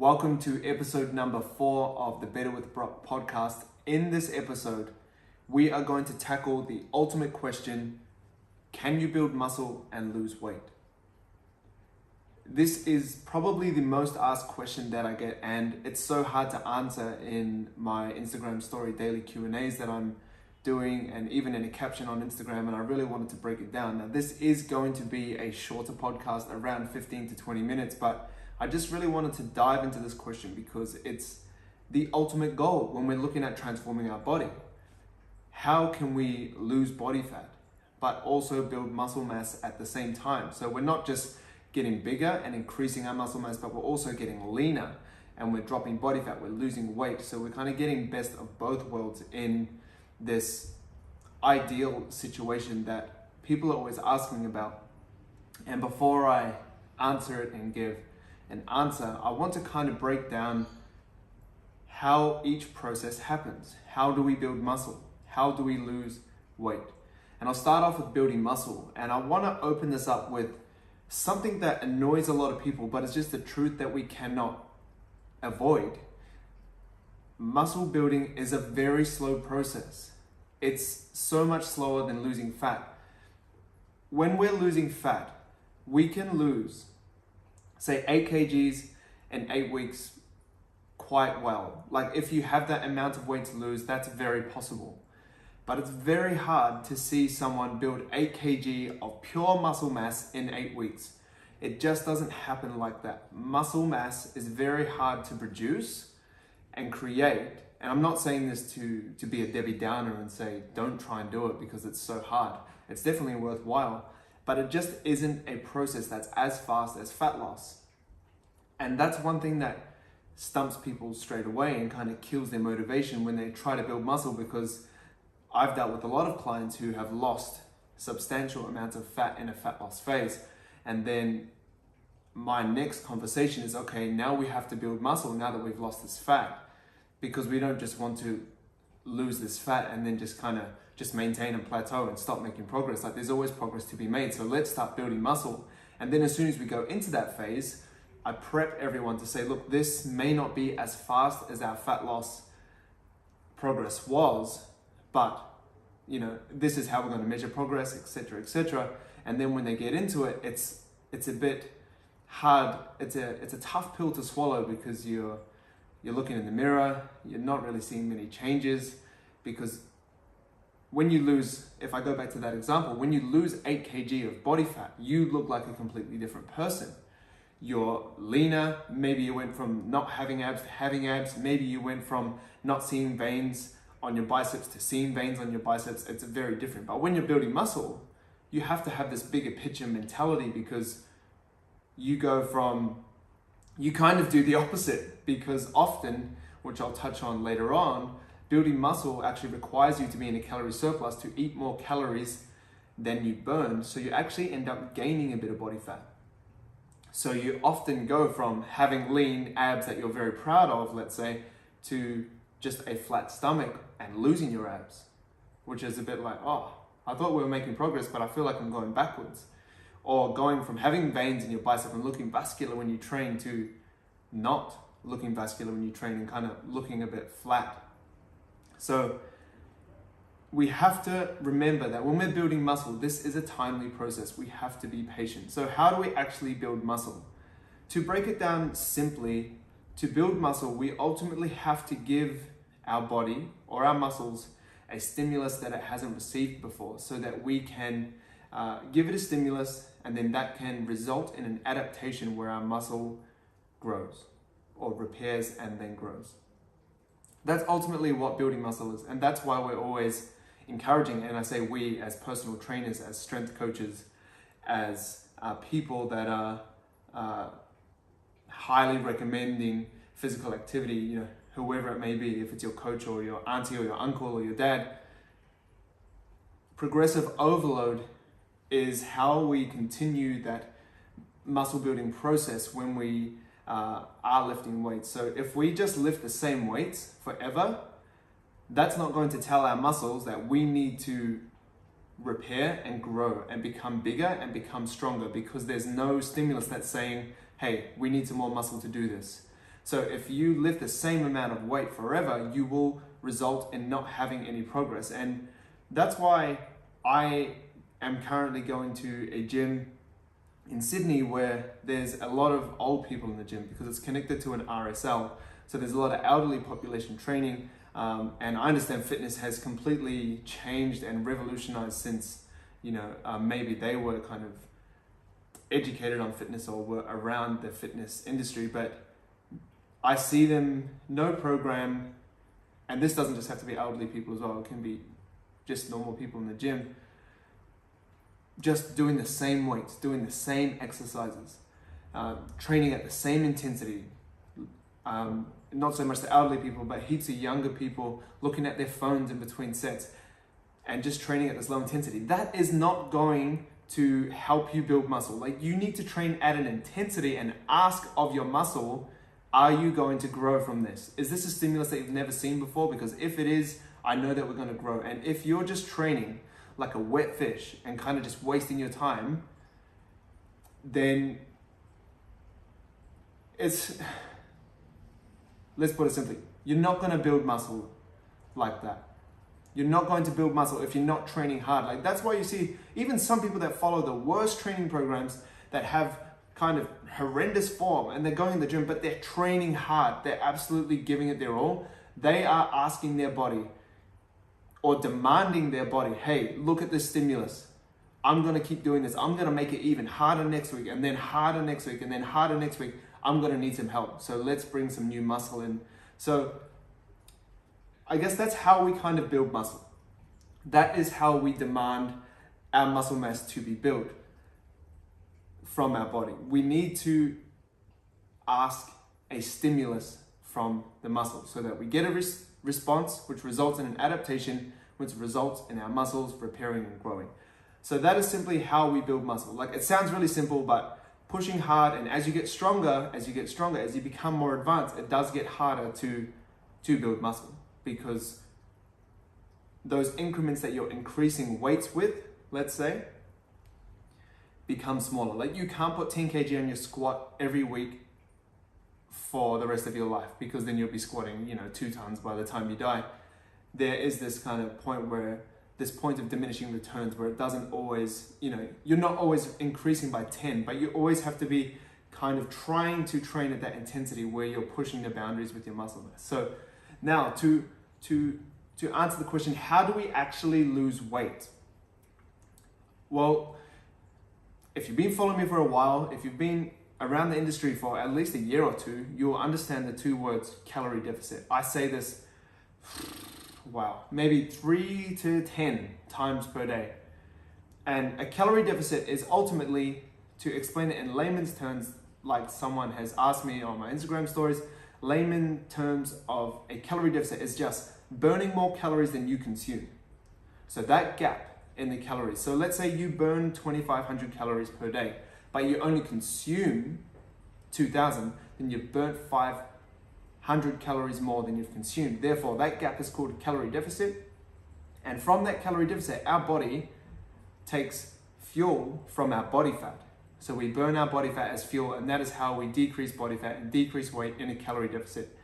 Welcome to episode number 4 of the Better with Brock podcast. In this episode, we are going to tackle the ultimate question: can you build muscle and lose weight? This is probably the most asked question that I get, and it's so hard to answer in my Instagram story daily Q&As that I'm doing, and even in a caption on Instagram, and I really wanted to break it down. Now, this is going to be a shorter podcast, around 15 to 20 minutes, but I just really wanted to dive into this question because it's the ultimate goal when we're looking at transforming our body. How can we lose body fat, but also build muscle mass at the same time? So we're not just getting bigger and increasing our muscle mass, but we're also getting leaner and we're dropping body fat, we're losing weight. So we're kind of getting best of both worlds in this ideal situation that people are always asking about. And before I answer it and give an answer, I want to kind of break down how each process happens. How do we build muscle? How do we lose weight? And I'll start off with building muscle. And I want to open this up with something that annoys a lot of people, but it's just the truth that we cannot avoid. Muscle building is a very slow process. It's so much slower than losing fat. When we're losing fat, we can lose, say, 8 kgs in 8 weeks quite well. Like, if you have that amount of weight to lose, that's very possible. But it's very hard to see someone build 8 kg of pure muscle mass in 8 weeks. It just doesn't happen like that. Muscle mass is very hard to produce and create. And I'm not saying this to be a Debbie Downer and say, don't try and do it because it's so hard. It's definitely worthwhile, but it just isn't a process that's as fast as fat loss. And that's one thing that stumps people straight away and kind of kills their motivation when they try to build muscle, because I've dealt with a lot of clients who have lost substantial amounts of fat in a fat loss phase. And then my next conversation is, okay, now we have to build muscle now that we've lost this fat, because we don't just want to lose this fat and then just kind of just maintain and plateau and stop making progress. Like, there's always progress to be made. So let's start building muscle. And then as soon as we go into that phase, I prep everyone to say, look, this may not be as fast as our fat loss progress was, but this is how we're going to measure progress, etc., etc. And then when they get into it, it's a bit hard. It's a tough pill to swallow, because you're looking in the mirror, you're not really seeing many changes, because when you lose, if I go back to that example, when you lose 8 kg of body fat, you look like a completely different person. You're leaner. Maybe you went from not having abs to having abs. Maybe you went from not seeing veins on your biceps to seeing veins on your biceps. It's very different. But when you're building muscle, you have to have this bigger picture mentality, because you kind of do the opposite, because often, which I'll touch on later on, building muscle actually requires you to be in a calorie surplus, to eat more calories than you burn. So you actually end up gaining a bit of body fat. So you often go from having lean abs that you're very proud of, let's say, to just a flat stomach and losing your abs, which is a bit like, oh, I thought we were making progress, but I feel like I'm going backwards. Or going from having veins in your bicep and looking vascular when you train to not looking vascular when you train and kind of looking a bit flat. So we have to remember that when we're building muscle, this is a timely process. We have to be patient. So how do we actually build muscle? To break it down simply, to build muscle, we ultimately have to give our body or our muscles a stimulus that it hasn't received before, so that we can give it a stimulus, and then that can result in an adaptation where our muscle grows or repairs and then grows. That's ultimately what building muscle is. And that's why we're always encouraging, and I say we as personal trainers, as strength coaches, as people that are highly recommending physical activity, whoever it may be, if it's your coach or your auntie or your uncle or your dad, progressive overload is how we continue that muscle building process when we are lifting weights. So if we just lift the same weights forever, that's not going to tell our muscles that we need to repair and grow and become bigger and become stronger, because there's no stimulus that's saying, hey, we need some more muscle to do this. So if you lift the same amount of weight forever, you will result in not having any progress. And that's why I am currently going to a gym in Sydney where there's a lot of old people in the gym because it's connected to an RSL. So there's a lot of elderly population training. And I understand fitness has completely changed and revolutionized since, maybe they were kind of educated on fitness or were around the fitness industry. But I see them, no program, and this doesn't just have to be elderly people as well, it can be just normal people in the gym, just doing the same weights, doing the same exercises, training at the same intensity. Not so much the elderly people, but heaps of younger people looking at their phones in between sets and just training at this low intensity. That is not going to help you build muscle. Like, you need to train at an intensity and ask of your muscle, are you going to grow from this? Is this a stimulus that you've never seen before? Because if it is, I know that we're going to grow. And if you're just training like a wet fish and kind of just wasting your time, then let's put it simply, you're not going to build muscle like that. You're not going to build muscle if you're not training hard. Like, that's why you see even some people that follow the worst training programs that have kind of horrendous form and they're going to the gym, but they're training hard. They're absolutely giving it their all. They are asking their body or demanding their body, hey, look at this stimulus. I'm going to keep doing this. I'm going to make it even harder next week, and then harder next week, and then harder next week. I'm going to need some help. So let's bring some new muscle in. So I guess that's how we kind of build muscle. That is how we demand our muscle mass to be built from our body. We need to ask a stimulus from the muscle so that we get a response, which results in an adaptation, which results in our muscles repairing and growing. So that is simply how we build muscle. Like, it sounds really simple, but pushing hard, and as you get stronger, as you become more advanced, it does get harder to build muscle, because those increments that you're increasing weights with, let's say, become smaller. Like, you can't put 10 kg on your squat every week for the rest of your life, because then you'll be squatting, 2 tons by the time you die. There is this kind of point of diminishing returns where it doesn't always, you're not always increasing by 10, but you always have to be kind of trying to train at that intensity where you're pushing the boundaries with your muscle mass. So now to answer the question, how do we actually lose weight? Well, if you've been following me for a while, if you've been around the industry for at least a year or two, you'll understand the 2 words calorie deficit. I say this, maybe 3 to 10 times per day. And a calorie deficit is ultimately, to explain it in layman's terms, like someone has asked me on my Instagram stories, layman terms of a calorie deficit is just burning more calories than you consume. So that gap in the calories. So let's say you burn 2,500 calories per day, but you only consume 2,000, then you've burnt 500 calories more than you've consumed. Therefore, that gap is called a calorie deficit. And from that calorie deficit, our body takes fuel from our body fat. So we burn our body fat as fuel, and that is how we decrease body fat and decrease weight in a calorie deficit.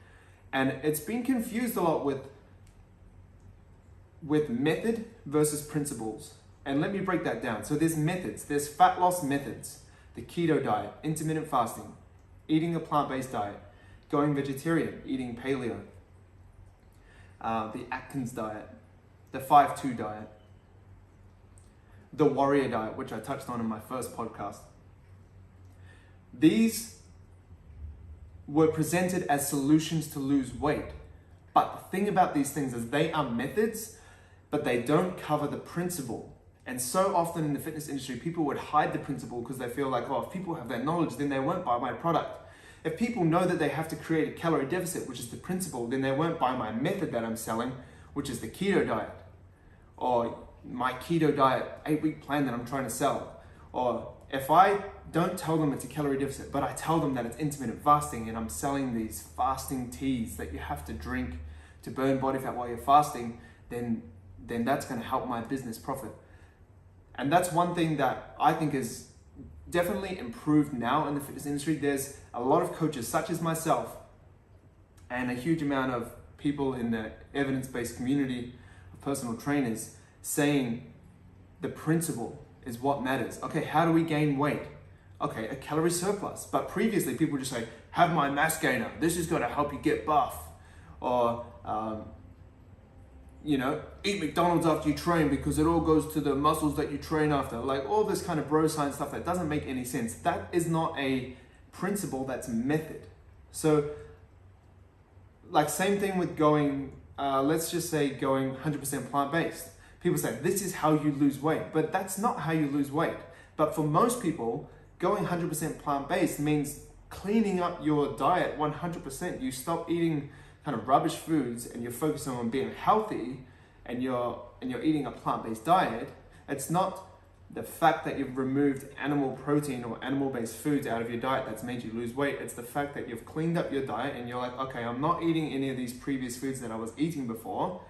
And it's been confused a lot with method versus principles. And let me break that down. So there's methods, there's fat loss methods, the keto diet, intermittent fasting, eating a plant-based diet, going vegetarian, eating paleo, the Atkins diet, the 5-2 diet, the warrior diet, which I touched on in my first podcast. These were presented as solutions to lose weight. But the thing about these things is they are methods, but they don't cover the principle. And so often in the fitness industry, people would hide the principle because they feel like, if people have that knowledge, then they won't buy my product. If people know that they have to create a calorie deficit, which is the principle, then they won't buy my method that I'm selling, which is the keto diet, or my keto diet 8-week plan that I'm trying to sell. Or if I don't tell them it's a calorie deficit, but I tell them that it's intermittent fasting and I'm selling these fasting teas that you have to drink to burn body fat while you're fasting, then that's going to help my business profit. And that's one thing that I think is definitely improved now in the fitness industry. There's a lot of coaches, such as myself, and a huge amount of people in the evidence-based community of personal trainers saying the principle is what matters. Okay, how do we gain weight? Okay, a calorie surplus. But previously people would just say, have my mass gainer. This is going to help you get buff. Or, eat McDonald's after you train because it all goes to the muscles that you train after. Like all this kind of bro science stuff that doesn't make any sense. That is not a principle, that's method. So, like same thing with going, let's just say going 100% plant-based. People say, this is how you lose weight, but that's not how you lose weight. But for most people, going 100% plant-based means cleaning up your diet 100%. You stop eating kind of rubbish foods and you're focusing on being healthy and you're eating a plant-based diet. It's not the fact that you've removed animal protein or animal-based foods out of your diet that's made you lose weight. It's the fact that you've cleaned up your diet and you're like, okay, I'm not eating any of these previous foods that I was eating before.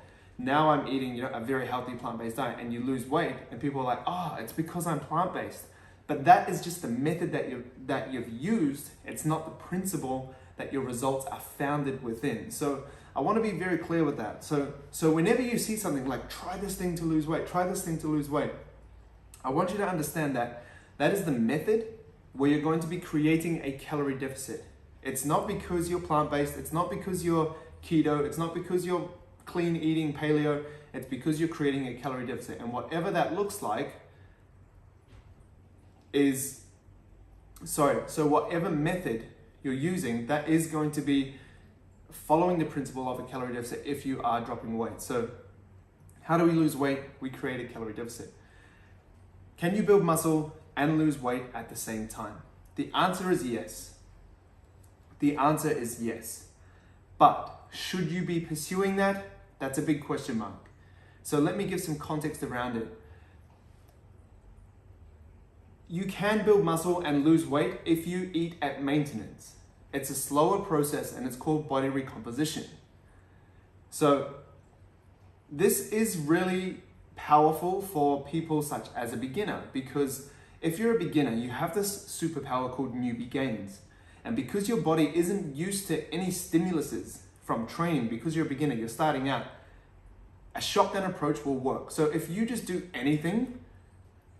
Now I'm eating, a very healthy plant-based diet, and you lose weight, and people are like, oh, it's because I'm plant-based. But that is just the method that you've used. It's not the principle that your results are founded within. So I want to be very clear with that. So whenever you see something like, try this thing to lose weight, try this thing to lose weight, I want you to understand that that is the method where you're going to be creating a calorie deficit. It's not because you're plant-based, it's not because you're keto, it's not because you're clean eating, paleo, it's because you're creating a calorie deficit. And whatever that looks like so whatever method you're using, that is going to be following the principle of a calorie deficit if you are dropping weight. So how do we lose weight? We create a calorie deficit. Can you build muscle and lose weight at the same time? The answer is yes. The answer is yes. But should you be pursuing that? That's a big question mark. So let me give some context around it. You can build muscle and lose weight if you eat at maintenance. It's a slower process and it's called body recomposition. So this is really powerful for people such as a beginner, because if you're a beginner, you have this superpower called newbie gains. And because your body isn't used to any stimuluses from training, because you're a beginner, you're starting out, a shotgun approach will work. So if you just do anything,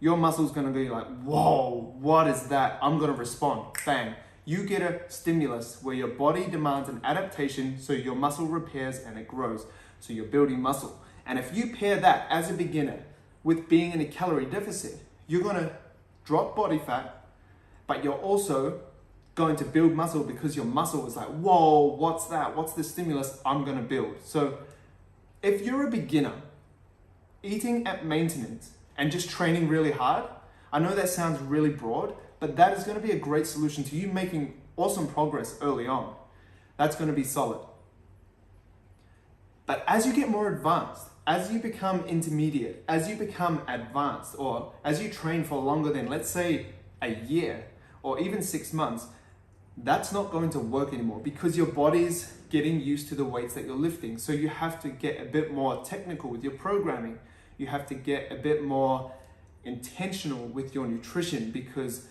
your muscle's gonna be like, whoa, what is that? I'm gonna respond, bang. You get a stimulus where your body demands an adaptation, so your muscle repairs and it grows. So you're building muscle. And if you pair that as a beginner with being in a calorie deficit, you're gonna drop body fat, but you're also going to build muscle because your muscle is like, whoa, what's that? What's the stimulus I'm gonna build? So if you're a beginner, eating at maintenance and just training really hard, I know that sounds really broad, but that is gonna be a great solution to you making awesome progress early on. That's gonna be solid. But as you get more advanced, as you become intermediate, as you become advanced, or as you train for longer than, let's say, a year or even 6 months, that's not going to work anymore because your body's getting used to the weights that you're lifting. So you have to get a bit more technical with your programming. You have to get a bit more intentional with your nutrition, because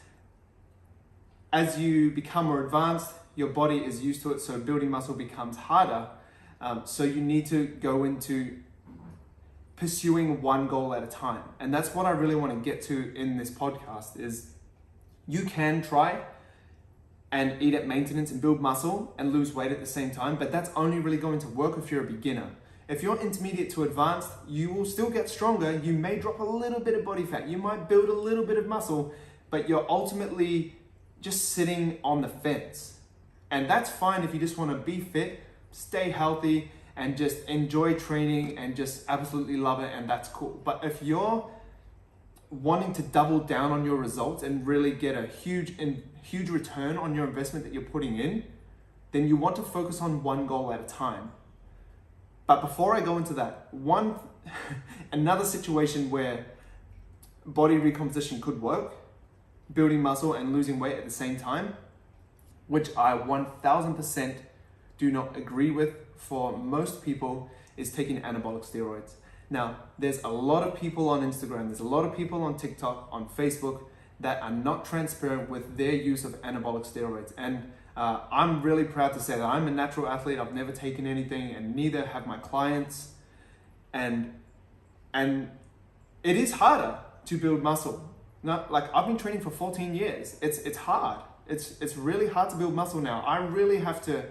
as you become more advanced, your body is used to it, so building muscle becomes harder. So you need to go into pursuing one goal at a time. And that's what I really want to get to in this podcast is you can try and eat at maintenance and build muscle and lose weight at the same time, but that's only really going to work if you're a beginner. If you're intermediate to advanced, you will still get stronger. You may drop a little bit of body fat. You might build a little bit of muscle, but you're ultimately just sitting on the fence. And that's fine if you just want to be fit, stay healthy, and just enjoy training and just absolutely love it, and that's cool. But if you're wanting to double down on your results and really get a huge return on your investment that you're putting in, then you want to focus on one goal at a time. But before I go into that, another situation where body recomposition could work, building muscle and losing weight at the same time, which I 1000% do not agree with for most people, is taking anabolic steroids. Now, there's a lot of people on Instagram, there's a lot of people on TikTok, on Facebook, that are not transparent with their use of anabolic steroids. And I'm really proud to say that I'm a natural athlete. I've never taken anything, and neither have my clients. And it is harder to build muscle. Not like I've been training for 14 years. It's hard. It's really hard to build muscle now. I really have to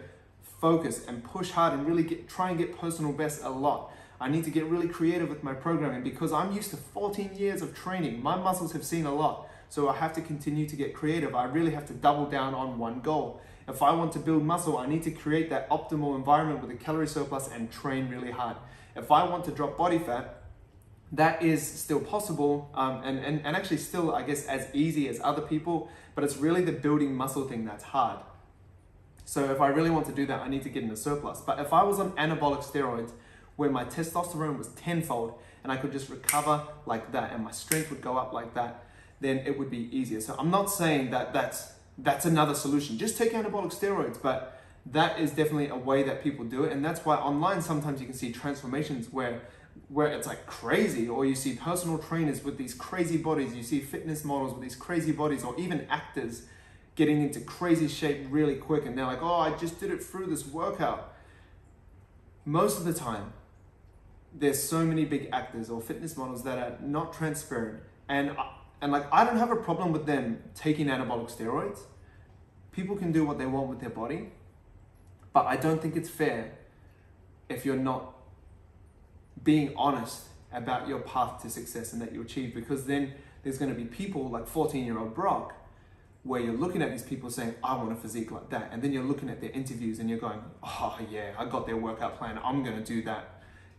focus and push hard and really try and get personal best a lot. I need to get really creative with my programming because I'm used to 14 years of training. My muscles have seen a lot. So I have to continue to get creative. I really have to double down on one goal. If I want to build muscle, I need to create that optimal environment with a calorie surplus and train really hard. If I want to drop body fat, that is still possible and actually still, I guess, as easy as other people, but it's really the building muscle thing that's hard. So if I really want to do that, I need to get in a surplus. But if I was on anabolic steroids, where my testosterone was tenfold and I could just recover like that and my strength would go up like that, then it would be easier. So I'm not saying that that's another solution. Just take anabolic steroids, but that is definitely a way that people do it. And that's why online sometimes you can see transformations where it's like crazy, or you see personal trainers with these crazy bodies, you see fitness models with these crazy bodies, or even actors getting into crazy shape really quick and they're like, oh, I just did it through this workout. Most of the time, there's so many big actors or fitness models that are not transparent, and like I don't have a problem with them taking anabolic steroids. People can do what they want with their body, but I don't think it's fair if you're not being honest about your path to success and that you achieve, because then there's going to be people like 14-year-old Brock, where you're looking at these people saying, I want a physique like that, and then you're looking at their interviews and you're going, oh yeah, I got their workout plan, I'm going to do that.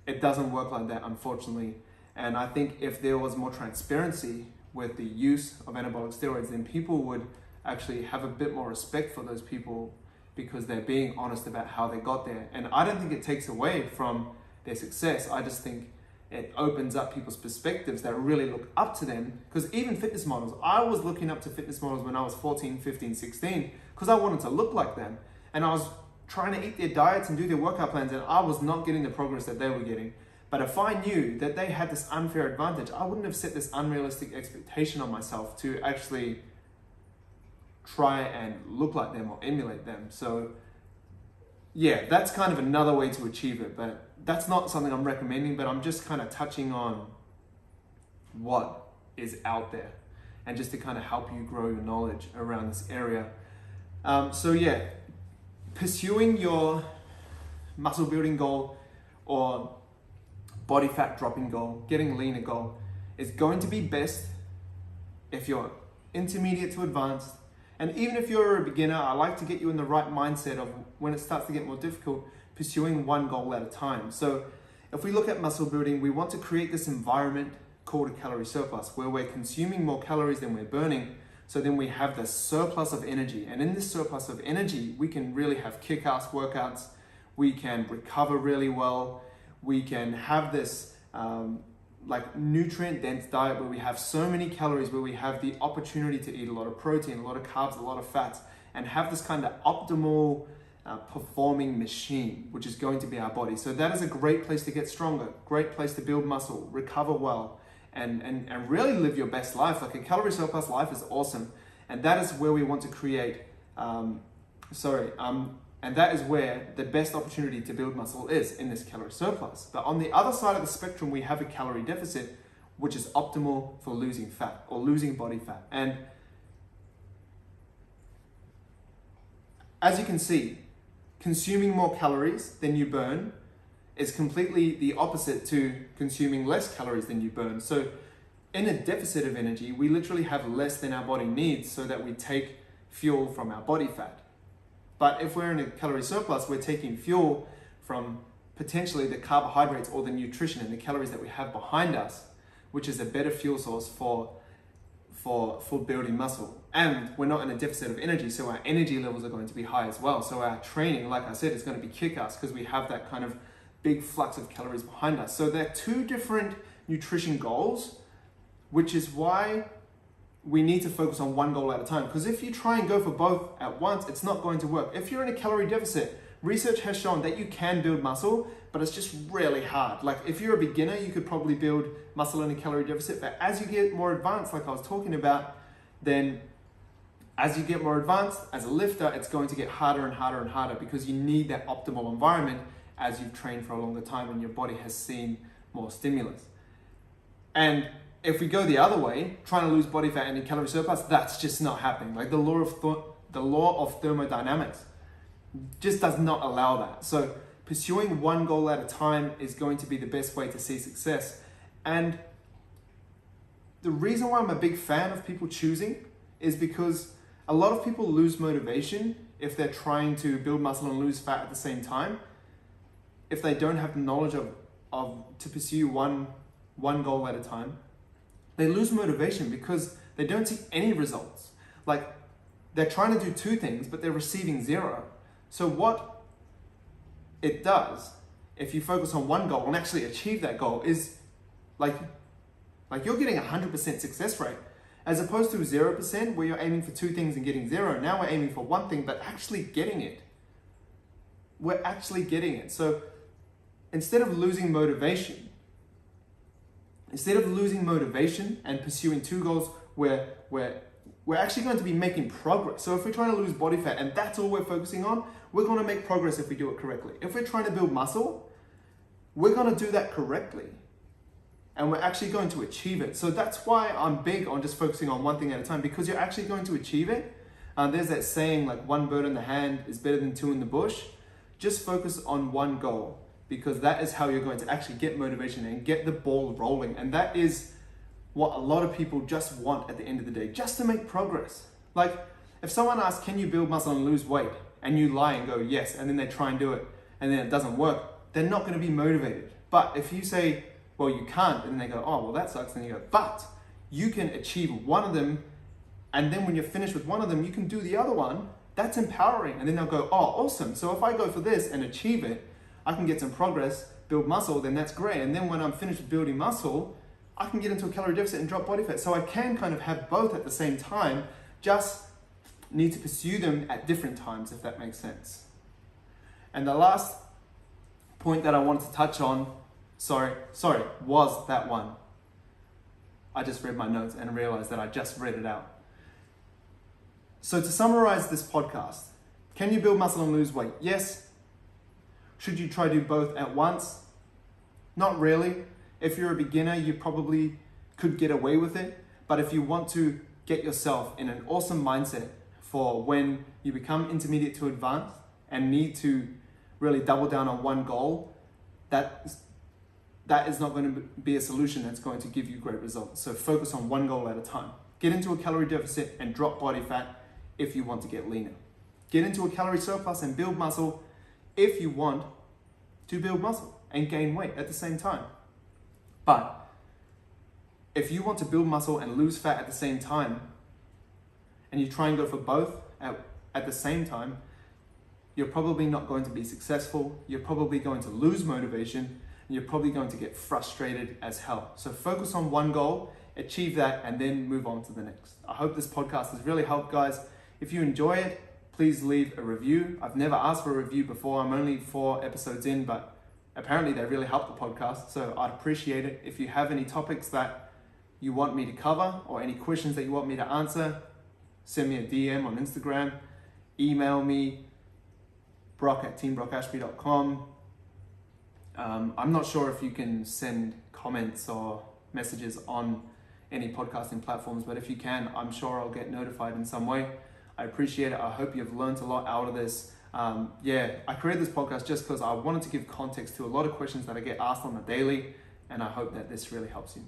It doesn't work like that, unfortunately. And I think if there was more transparency with the use of anabolic steroids, then people would actually have a bit more respect for those people because they're being honest about how they got there. And I don't think it takes away from their success. I just think it opens up people's perspectives that really look up to them. Because even fitness models, I was looking up to fitness models when I was 14, 15, 16, because I wanted to look like them. And I was trying to eat their diets and do their workout plans, and I was not getting the progress that they were getting. But if I knew that they had this unfair advantage, I wouldn't have set this unrealistic expectation on myself to actually try and look like them or emulate them. So yeah, that's kind of another way to achieve it, but that's not something I'm recommending, but I'm just kind of touching on what is out there and just to kind of help you grow your knowledge around this area. So yeah, pursuing your muscle building goal or body fat dropping goal, getting leaner goal, is going to be best if you're intermediate to advanced. And even if you're a beginner, I like to get you in the right mindset of when it starts to get more difficult, pursuing one goal at a time. So if we look at muscle building, we want to create this environment called a calorie surplus, where we're consuming more calories than we're burning. So then we have this surplus of energy. And in this surplus of energy, we can really have kick-ass workouts. We can recover really well. We can have this like nutrient dense diet where we have so many calories, where we have the opportunity to eat a lot of protein, a lot of carbs, a lot of fats, and have this kind of optimal performing machine, which is going to be our body. So that is a great place to get stronger, great place to build muscle, recover well, and really live your best life. Like a calorie surplus life is awesome. And that is where we want to create, and that is where the best opportunity to build muscle is, in this calorie surplus. But on the other side of the spectrum, we have a calorie deficit, which is optimal for losing fat or losing body fat. And as you can see, consuming more calories than you burn is completely the opposite to consuming less calories than you burn. So in a deficit of energy, we literally have less than our body needs so that we take fuel from our body fat. But if we're in a calorie surplus, we're taking fuel from potentially the carbohydrates or the nutrition and the calories that we have behind us, which is a better fuel source for building muscle. And we're not in a deficit of energy, so our energy levels are going to be high as well. So our training, like I said, is going to be kick-ass because we have that kind of big flux of calories behind us. So they're two different nutrition goals, which is why we need to focus on one goal at a time. Because if you try and go for both at once, it's not going to work. If you're in a calorie deficit, research has shown that you can build muscle, but it's just really hard. Like if you're a beginner, you could probably build muscle in a calorie deficit, but as you get more advanced, like I was talking about, then as you get more advanced, as a lifter, it's going to get harder and harder and harder because you need that optimal environment as you've trained for a longer time and your body has seen more stimulus. And if we go the other way, trying to lose body fat and in calorie surplus, that's just not happening. Like the law of thermodynamics just does not allow that. So pursuing one goal at a time is going to be the best way to see success. And the reason why I'm a big fan of people choosing is because a lot of people lose motivation if they're trying to build muscle and lose fat at the same time, if they don't have the knowledge of to pursue one goal at a time. They lose motivation because they don't see any results. Like they're trying to do two things, but they're receiving zero. So what it does, if you focus on one goal and actually achieve that goal, is like you're getting 100% success rate, as opposed to 0% where you're aiming for two things and getting zero. Now we're aiming for one thing, but actually getting it. We're actually getting it. So instead of losing motivation and pursuing two goals, we're actually going to be making progress. So if we're trying to lose body fat and that's all we're focusing on, we're going to make progress if we do it correctly. If we're trying to build muscle, we're going to do that correctly. And we're actually going to achieve it. So that's why I'm big on just focusing on one thing at a time, because you're actually going to achieve it. There's that saying, like, one bird in the hand is better than two in the bush. Just focus on one goal, because that is how you're going to actually get motivation and get the ball rolling. And that is what a lot of people just want at the end of the day, just to make progress. Like if someone asks, can you build muscle and lose weight? And you lie and go, yes, and then they try and do it and then it doesn't work, they're not going to be motivated. But if you say, well, you can't, and then they go, oh, well, that sucks. And you go, but you can achieve one of them. And then when you're finished with one of them, you can do the other one. That's empowering. And then they'll go, oh, awesome. So if I go for this and achieve it, I can get some progress, build muscle, then that's great. And then when I'm finished with building muscle, I can get into a calorie deficit and drop body fat. So I can kind of have both at the same time, just need to pursue them at different times, if that makes sense. And the last point that I wanted to touch on, was that one. I just read my notes and realized that I just read it out. So to summarize this podcast, can you build muscle and lose weight? Yes. Should you try to do both at once? Not really. If you're a beginner, you probably could get away with it. But if you want to get yourself in an awesome mindset for when you become intermediate to advanced and need to really double down on one goal, that is not going to be a solution that's going to give you great results. So focus on one goal at a time. Get into a calorie deficit and drop body fat if you want to get leaner. Get into a calorie surplus and build muscle if you want to build muscle and gain weight at the same time. But if you want to build muscle and lose fat at the same time, and you try and go for both at the same time, you're probably not going to be successful. You're probably going to lose motivation, and you're probably going to get frustrated as hell. So focus on one goal, achieve that, and then move on to the next. I hope this podcast has really helped, guys. If you enjoy it, please leave a review. I've never asked for a review before. I'm only 4 episodes in, but apparently they really help the podcast, so I'd appreciate it. If you have any topics that you want me to cover or any questions that you want me to answer, send me a DM on Instagram, email me, brock@teambrockashby.com. I'm not sure if you can send comments or messages on any podcasting platforms, but if you can, I'm sure I'll get notified in some way. I appreciate it. I hope you've learned a lot out of this. I created this podcast just because I wanted to give context to a lot of questions that I get asked on the daily, and I hope that this really helps you.